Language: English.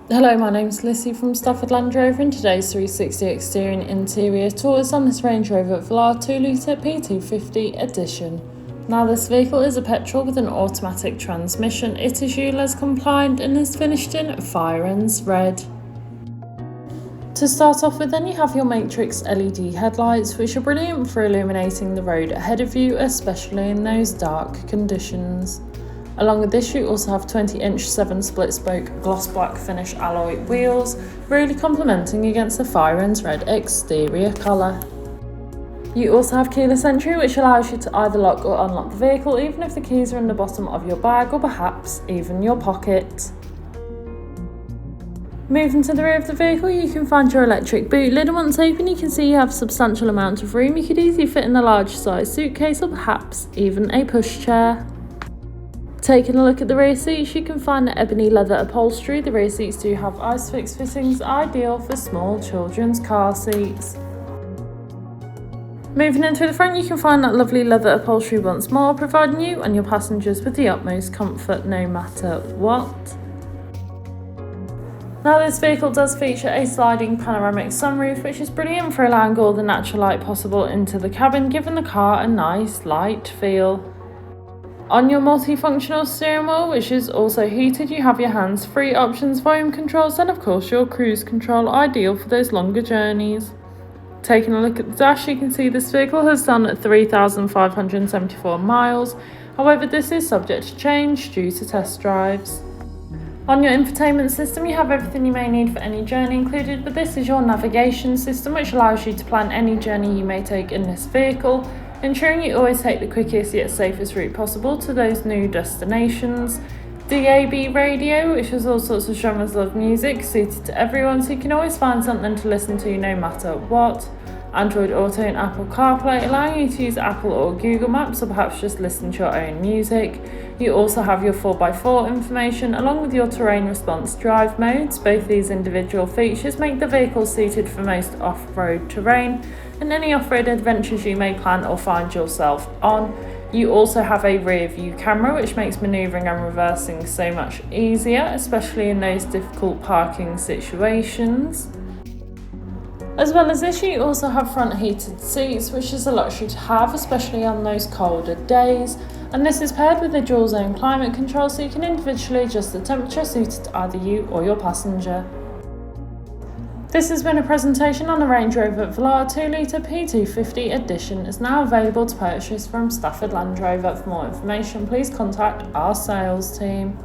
Hello, my name's Lissy from Stafford Land Rover, and today's 360 exterior and interior tour is on this Range Rover Velar 2.0 P250 Edition. Now, this vehicle is a petrol with an automatic transmission. It is ULEZ compliant and is finished in Firenze Red. To start off with, then you have your matrix LED headlights, which are brilliant for illuminating the road ahead of you, especially in those dark conditions. Along with this, you also have 20-inch 7-split spoke gloss black finish alloy wheels, really complementing against the Firenze Red exterior colour. You also have keyless entry, which allows you to either lock or unlock the vehicle, even if the keys are in the bottom of your bag or perhaps even your pocket. Moving to the rear of the vehicle, you can find your electric boot lid, and once open you can see you have a substantial amount of room. You could easily fit in a large size suitcase or perhaps even a pushchair. Taking a look at the rear seats, you can find the ebony leather upholstery. The rear seats do have ISOFIX fittings, ideal for small children's car seats. Moving in through the front, you can find that lovely leather upholstery once more, providing you and your passengers with the utmost comfort no matter what. Now, this vehicle does feature a sliding panoramic sunroof, which is brilliant for allowing all the natural light possible into the cabin, giving the car a nice light feel. On your multifunctional steering wheel, which is also heated, you have your hands-free options, volume controls, and of course your cruise control, ideal for those longer journeys. Taking a look at the dash, you can see this vehicle has done 3,574 miles. However, this is subject to change due to test drives. On your infotainment system, you have everything you may need for any journey included, but this is your navigation system, which allows you to plan any journey you may take in this vehicle, ensuring you always take the quickest yet safest route possible to those new destinations. DAB radio, which has all sorts of genres of music suited to everyone, so you can always find something to listen to no matter what. Android Auto and Apple CarPlay, allowing you to use Apple or Google Maps, or perhaps just listen to your own music. You also have your 4x4 information, along with your terrain response drive modes. Both these individual features make the vehicle suited for most off-road terrain and any off-road adventures you may plan or find yourself on. You also have a rear view camera, which makes manoeuvring and reversing so much easier, especially in those difficult parking situations. As well as this, you also have front heated seats, which is a luxury to have, especially on those colder days. And this is paired with a dual zone climate control, so you can individually adjust the temperature suited to either you or your passenger. This has been a presentation on the Range Rover Velar 2.0 P250 Edition. It's now available to purchase from Stafford Land Rover. For more information, please contact our sales team.